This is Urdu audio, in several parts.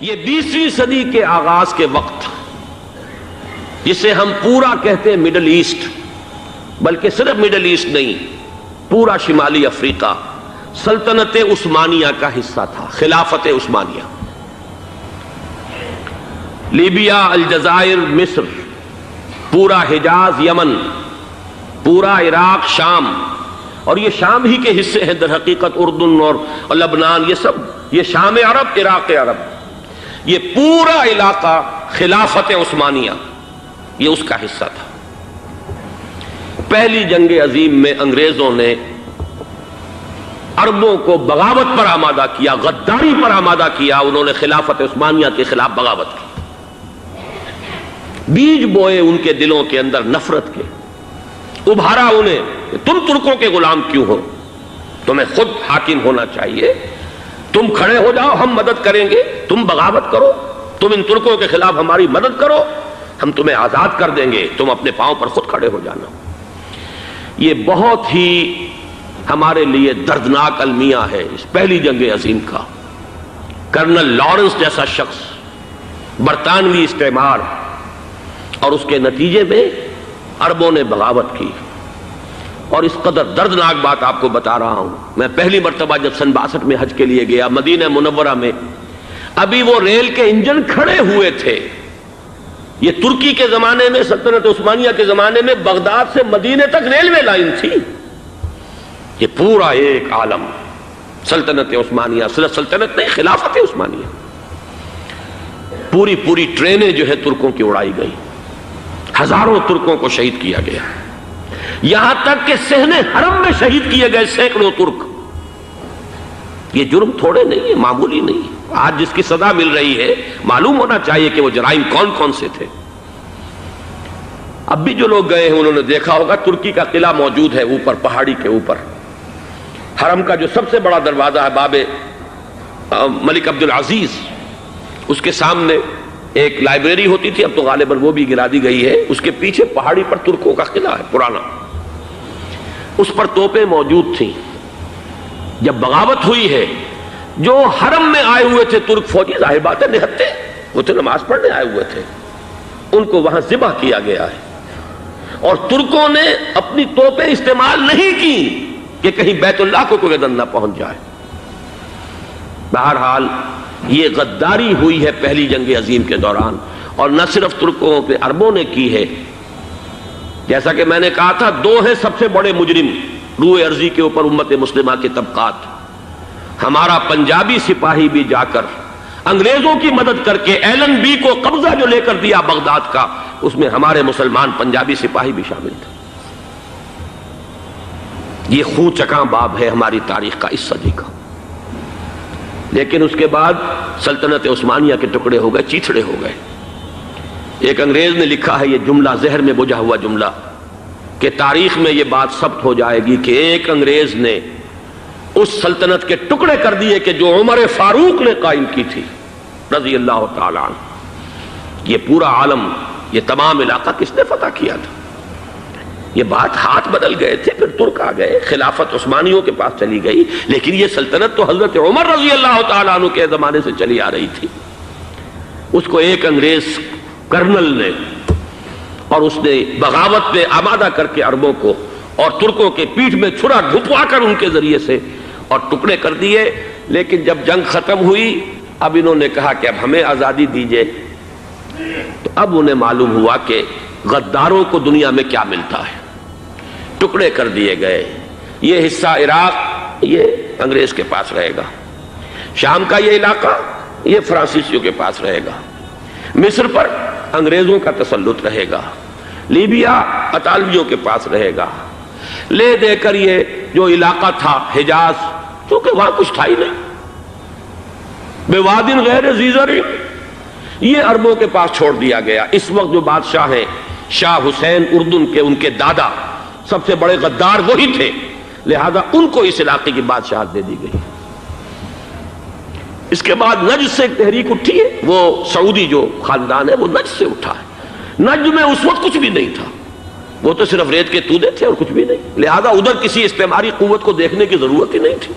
یہ 20ویں صدی کے آغاز کے وقت، جسے ہم پورا کہتے ہیں مڈل ایسٹ، بلکہ صرف مڈل ایسٹ نہیں، پورا شمالی افریقہ سلطنت عثمانیہ کا حصہ تھا، خلافت عثمانیہ۔ لیبیا، الجزائر، مصر، پورا حجاز، یمن، پورا عراق، شام، اور یہ شام ہی کے حصے ہیں در حقیقت، اردن اور لبنان، یہ سب، یہ شام عرب، عراق عرب، یہ پورا علاقہ خلافت عثمانیہ یہ اس کا حصہ تھا۔ پہلی جنگ عظیم میں انگریزوں نے عربوں کو بغاوت پر آمادہ کیا، غداری پر آمادہ کیا، انہوں نے خلافت عثمانیہ کے خلاف بغاوت کی، بیج بوئے ان کے دلوں کے اندر نفرت کے، ابھارا انہیں کہ تم ترکوں کے غلام کیوں ہو، تمہیں خود حاکم ہونا چاہیے، تم کھڑے ہو جاؤ، ہم مدد کریں گے، تم بغاوت کرو، تم ان ترکوں کے خلاف ہماری مدد کرو، ہم تمہیں آزاد کر دیں گے، تم اپنے پاؤں پر خود کھڑے ہو جانا۔ یہ بہت ہی ہمارے لیے دردناک المیہ ہے اس پہلی جنگ عظیم کا۔ کرنل لارنس جیسا شخص، برطانوی استعمار، اور اس کے نتیجے میں عربوں نے بغاوت کی۔ اور اس قدر دردناک بات آپ کو بتا رہا ہوں، میں پہلی مرتبہ جب سن 62 میں حج کے لیے گیا مدینہ منورہ میں، ابھی وہ ریل کے انجن کھڑے ہوئے تھے۔ یہ ترکی کے زمانے میں، سلطنت عثمانیہ کے زمانے میں بغداد سے مدینے تک ریلوے لائن تھی۔ یہ پورا ایک عالم سلطنت عثمانیہ، صرف سلطنت نہیں، خلافت عثمانیہ، پوری ٹرینیں جو ہے ترکوں کی اڑائی گئی، ہزاروں ترکوں کو شہید کیا گیا، یہاں تک کہ صحن حرم میں شہید کیے گئے سینکڑوں ترک۔ یہ جرم تھوڑے نہیں ہے، معمولی نہیں ہے۔ آج جس کی سزا مل رہی ہے، معلوم ہونا چاہیے کہ وہ جرائم کون کون سے تھے۔ اب بھی جو لوگ گئے ہیں انہوں نے دیکھا ہوگا، ترکی کا قلعہ موجود ہے اوپر پہاڑی کے اوپر، حرم کا جو سب سے بڑا دروازہ ہے باب ملک عبد العزیز، اس کے سامنے ایک لائبریری ہوتی تھی، اب تو غالباً وہ بھی گرا دی گئی ہے، اس کے پیچھے پہاڑی پر ترکوں کا قلعہ ہے پرانا، اس پر توپیں موجود تھیں۔ جب بغاوت ہوئی ہے، جو حرم میں آئے ہوئے تھے ترک فوجی، ظاہر بات ہے نہتے، وہ تو نماز پڑھنے آئے ہوئے تھے، ان کو وہاں ذبح کیا گیا ہے، اور ترکوں نے اپنی توپیں استعمال نہیں کی کہ کہیں بیت اللہ کو کوئی گدن نہ پہنچ جائے۔ بہرحال یہ غداری ہوئی ہے پہلی جنگ عظیم کے دوران، اور نہ صرف ترکوں پہ عربوں نے کی ہے۔ جیسا کہ میں نے کہا تھا، دو ہیں سب سے بڑے مجرم روئے ارضی کے اوپر امت مسلمہ کے طبقات۔ ہمارا پنجابی سپاہی بھی جا کر انگریزوں کی مدد کر کے ایلن بی کو قبضہ جو لے کر دیا بغداد کا، اس میں ہمارے مسلمان پنجابی سپاہی بھی شامل تھے۔ یہ خون چکاں باب ہے ہماری تاریخ کا اس صدی کا۔ لیکن اس کے بعد سلطنت عثمانیہ کے ٹکڑے ہو گئے، چیتھڑے ہو گئے۔ ایک انگریز نے لکھا ہے یہ جملہ، زہر میں بجھا ہوا جملہ، کہ تاریخ میں یہ بات ثبت ہو جائے گی کہ ایک انگریز نے اس سلطنت کے ٹکڑے کر دیے کہ جو عمر فاروق نے قائم کی تھی رضی اللہ تعالی عنہ۔ یہ پورا عالم، یہ تمام علاقہ کس نے فتح کیا تھا؟ یہ بات ہاتھ بدل گئے تھے، پھر ترک آ گئے، خلافت عثمانیوں کے پاس چلی گئی، لیکن یہ سلطنت تو حضرت عمر رضی اللہ تعالیٰ عنہ کے زمانے سے چلی آ رہی تھی۔ اس کو ایک انگریز کرنل نے، اور اس نے بغاوت پہ آمادہ کر کے عربوں کو اور ترکوں کے پیٹھ میں چھرا ڈھپوا کر ان کے ذریعے سے اور ٹکڑے کر دیے۔ لیکن جب جنگ ختم ہوئی، اب انہوں نے کہا کہ اب ہمیں آزادی دیجئے، تو اب انہیں معلوم ہوا کہ غداروں کو دنیا میں کیا ملتا ہے، ٹکڑے کر دیے گئے۔ یہ حصہ عراق یہ انگریز کے پاس رہے گا، شام کا یہ علاقہ یہ فرانسیسیوں کے پاس رہے گا، مصر پر انگریزوں کا تسلط رہے گا، لیبیا اطالویوں کے پاس رہے گا، لے دے کر یہ جو علاقہ تھا حجاز، چونکہ وہاں کچھ تھا ہی نہیں، بوادٍ غیر ذی زرع، یہ عربوں کے پاس چھوڑ دیا گیا۔ اس وقت جو بادشاہ ہیں شاہ حسین اردن کے، ان کے دادا سب سے بڑے غدار وہی تھے، لہذا ان کو اس علاقے کی بادشاہت دے دی گئی۔ اس کے بعد نجد سے ایک تحریک اٹھی ہے، وہ سعودی جو خاندان ہے وہ نجد سے اٹھا ہے۔ نجد میں اس وقت کچھ بھی نہیں تھا، وہ تو صرف ریت کے تودے تھے اور کچھ بھی نہیں، لہذا ادھر کسی استعماری قوت کو دیکھنے کی ضرورت ہی نہیں تھی۔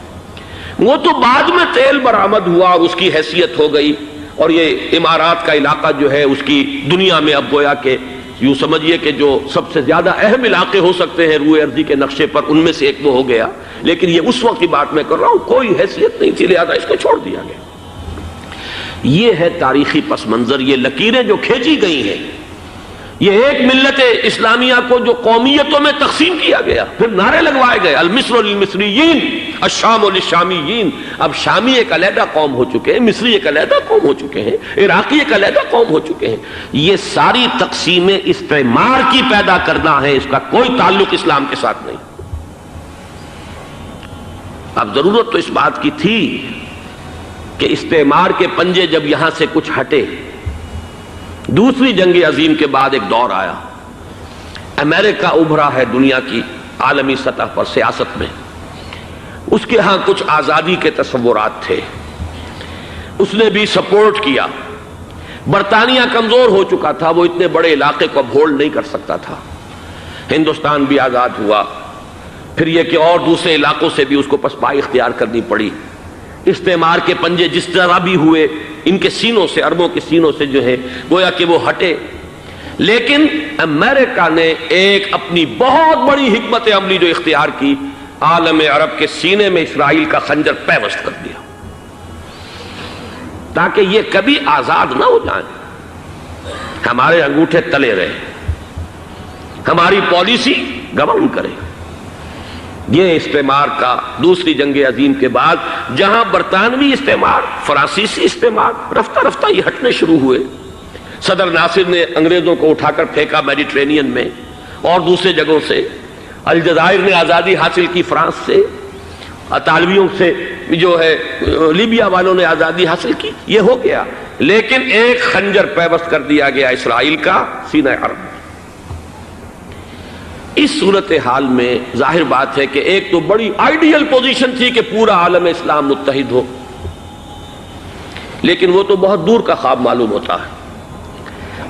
وہ تو بعد میں تیل برآمد ہوا اور اس کی حیثیت ہو گئی، اور یہ امارات کا علاقہ جو ہے اس کی دنیا میں اب گویا کہ یوں سمجھیے کہ جو سب سے زیادہ اہم علاقے ہو سکتے ہیں روئے ارضی کے نقشے پر، ان میں سے ایک وہ ہو گیا. لیکن یہ اس وقت کی بات میں کر رہا ہوں، کوئی حیثیت نہیں تھی، لہذا اس کو چھوڑ دیا گیا. یہ ہے تاریخی پس منظر، یہ لکیریں جو کھینچی گئی ہیں. یہ ایک ملت اسلامیہ کو جو قومیتوں میں تقسیم کیا گیا، پھر نعرے لگوائے گئے المصر للمصریین الشام للشامیین. اب شامی ایک علیحدہ قوم ہو چکے ہیں، مصری ایک علیحدہ قوم ہو چکے ہیں، عراقی ایک علیحدہ قوم ہو چکے ہیں. یہ ساری تقسیمیں استعمار کی پیدا کرنا ہے، اس کا کوئی تعلق اسلام کے ساتھ نہیں. اب ضرورت تو اس بات کی تھی کہ استعمار کے پنجے جب یہاں سے کچھ ہٹے، دوسری جنگ عظیم کے بعد ایک دور آیا، امریکہ ابھرا ہے دنیا کی عالمی سطح پر سیاست میں. اس کے ہاں کچھ آزادی کے تصورات تھے، اس نے بھی سپورٹ کیا. برطانیہ کمزور ہو چکا تھا، وہ اتنے بڑے علاقے کو اب ہولڈ نہیں کر سکتا تھا. ہندوستان بھی آزاد ہوا، پھر یہ کہ اور دوسرے علاقوں سے بھی اس کو پسپائی اختیار کرنی پڑی. استعمار کے پنجے جس طرح بھی ہوئے، ان کے سینوں سے، عربوں کے سینوں سے جو ہے گویا کہ وہ ہٹے. لیکن امریکہ نے ایک اپنی بہت بڑی حکمت عملی جو اختیار کی، عالم عرب کے سینے میں اسرائیل کا خنجر پیوست کر دیا تاکہ یہ کبھی آزاد نہ ہو جائیں، ہمارے انگوٹھے تلے رہے، ہماری پالیسی گورن کرے. یہ استعمار کا دوسری جنگ عظیم کے بعد جہاں برطانوی استعمار، فرانسیسی استعمار رفتہ رفتہ یہ ہٹنے شروع ہوئے. صدر ناصر نے انگریزوں کو اٹھا کر پھینکا میڈیٹرینین میں اور دوسرے جگہوں سے. الجزائر نے آزادی حاصل کی فرانس سے، اطالویوں سے جو ہے لیبیا والوں نے آزادی حاصل کی. یہ ہو گیا، لیکن ایک خنجر پیوست کر دیا گیا اسرائیل کا سینہ عرب. اس صورتحال میں ظاہر بات ہے کہ ایک تو بڑی آئیڈیل پوزیشن تھی کہ پورا عالم اسلام متحد ہو، لیکن وہ تو بہت دور کا خواب معلوم ہوتا ہے.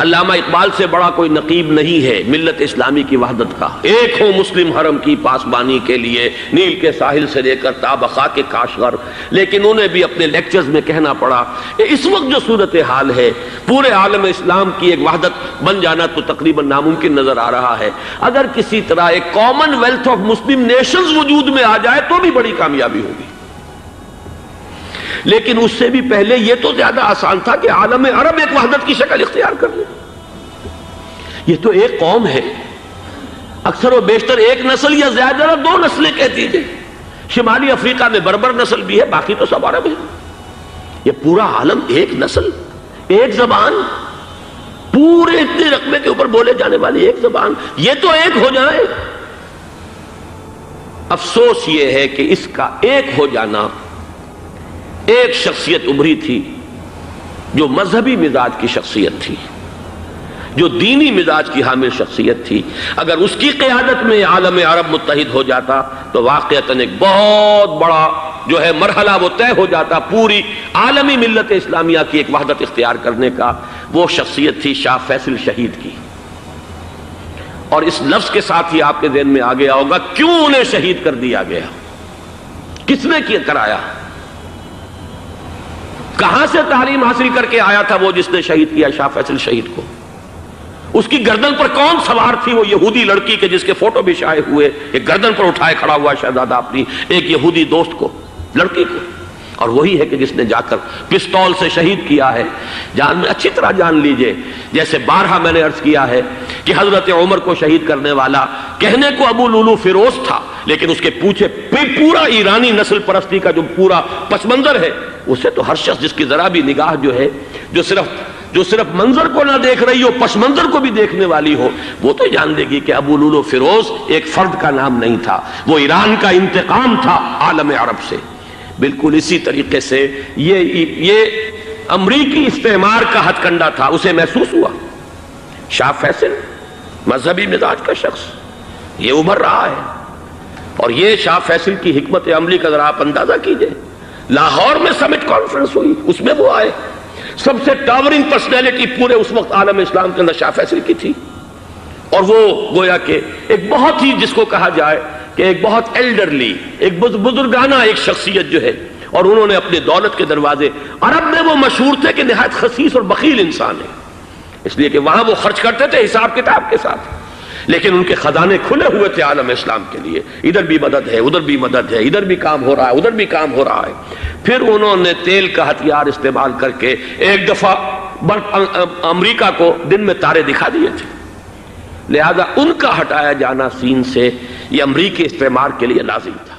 علامہ اقبال سے بڑا کوئی نقیب نہیں ہے ملت اسلامی کی وحدت کا. ایک ہو مسلم حرم کی پاسبانی کے لیے، نیل کے ساحل سے لے کر تا بخاک کے کاشغر. لیکن انہیں بھی اپنے لیکچرز میں کہنا پڑا کہ اس وقت جو صورتحال ہے، پورے عالم اسلام کی ایک وحدت بن جانا تو تقریباً ناممکن نظر آ رہا ہے. اگر کسی طرح ایک common wealth of Muslim nations وجود میں آ جائے تو بھی بڑی کامیابی ہوگی. لیکن اس سے بھی پہلے یہ تو زیادہ آسان تھا کہ عالم عرب ایک وحدت کی شکل اختیار کر لے. یہ تو ایک قوم ہے، اکثر و بیشتر ایک نسل یا زیادہ دو نسلیں کہہ دیجیے. شمالی افریقہ میں بربر نسل بھی ہے، باقی تو سب عرب ہیں. یہ پورا عالم ایک نسل، ایک زبان، پورے اتنے رقبے کے اوپر بولے جانے والی ایک زبان، یہ تو ایک ہو جائے. افسوس یہ ہے کہ اس کا ایک ہو جانا، ایک شخصیت ابھری تھی جو مذہبی مزاج کی شخصیت تھی، جو دینی مزاج کی حامل شخصیت تھی. اگر اس کی قیادت میں عالم عرب متحد ہو جاتا تو واقعتاً ایک بہت بڑا جو ہے مرحلہ وہ طے ہو جاتا پوری عالمی ملت اسلامیہ کی ایک وحدت اختیار کرنے کا. وہ شخصیت تھی شاہ فیصل شہید کی. اور اس لفظ کے ساتھ ہی آپ کے ذہن میں آ گیا ہوگا کیوں انہیں شہید کر دیا گیا، کس نے کیا کرایا، کہاں سے تعلیم حاصل کر کے آیا تھا وہ جس نے شہید کیا شاہ فیصل شہید کو. اس کی گردن پر کون سوار تھی، وہ یہودی لڑکی کے جس کے فوٹو بھی شائع ہوئے، ایک گردن پر اٹھائے کھڑا ہوا شہزادہ اپنی ایک یہودی دوست کو، لڑکی کو. اور وہی ہے کہ جس نے جا کر پستول سے شہید کیا ہے. جان میں اچھی طرح جان لیجئے، جیسے بارہا میں نے عرض کیا ہے کہ حضرت عمر کو شہید کرنے والا کہنے کو ابو لولو فیروز تھا، لیکن اس کے پیچھے پورا ایرانی نسل پرستی کا جو پورا پس منظر ہے، اسے تو ہر شخص جس کی ذرا بھی نگاہ جو ہے جو صرف منظر کو نہ دیکھ رہی ہو، پس منظر کو بھی دیکھنے والی ہو، وہ تو جان لے گی کہ ابو لولو فیروز ایک فرد کا نام نہیں تھا، وہ ایران کا انتقام تھا عالم عرب سے. بالکل اسی طریقے سے یہ امریکی استعمار کا ہتھ کنڈا تھا، اسے محسوس ہوا. شاہ فیصل مذہبی مزاج کا شخص یہ ابھر رہا ہے، اور یہ شاہ فیصل کی حکمت عملی کا ذرا آپ اندازہ کیجئے. لاہور میں سمٹ کانفرنس ہوئی، اس میں وہ آئے، سب سے ٹاورنگ پرسنالٹی پورے اس وقت عالم اسلام کے اندر شاہ فیصل کی تھی. اور وہ گویا کہ ایک بہت ہی جس کو کہا جائے کہ ایک بہت ایلڈرلی، ایک بزرگانہ ایک شخصیت جو ہے، اور انہوں نے اپنے دولت کے دروازے، عرب میں وہ مشہور تھے کہ نہایت خسیس اور بخیل انسان ہے، اس لیے کہ وہاں وہ خرچ کرتے تھے حساب کتاب کے ساتھ، لیکن ان کے خزانے کھلے ہوئے تھے عالم اسلام کے لیے، ادھر بھی مدد ہے، ادھر بھی مدد ہے، ادھر بھی کام ہو رہا ہے، ادھر بھی کام ہو رہا ہے۔ پھر انہوں نے تیل کا ہتھیار استعمال کر کے ایک دفعہ امریکہ کو دن میں تارے دکھا دیے تھے، لہذا ان کا ہٹایا جانا سین سے یہ امریکی استعمار کے لیے لازم تھا۔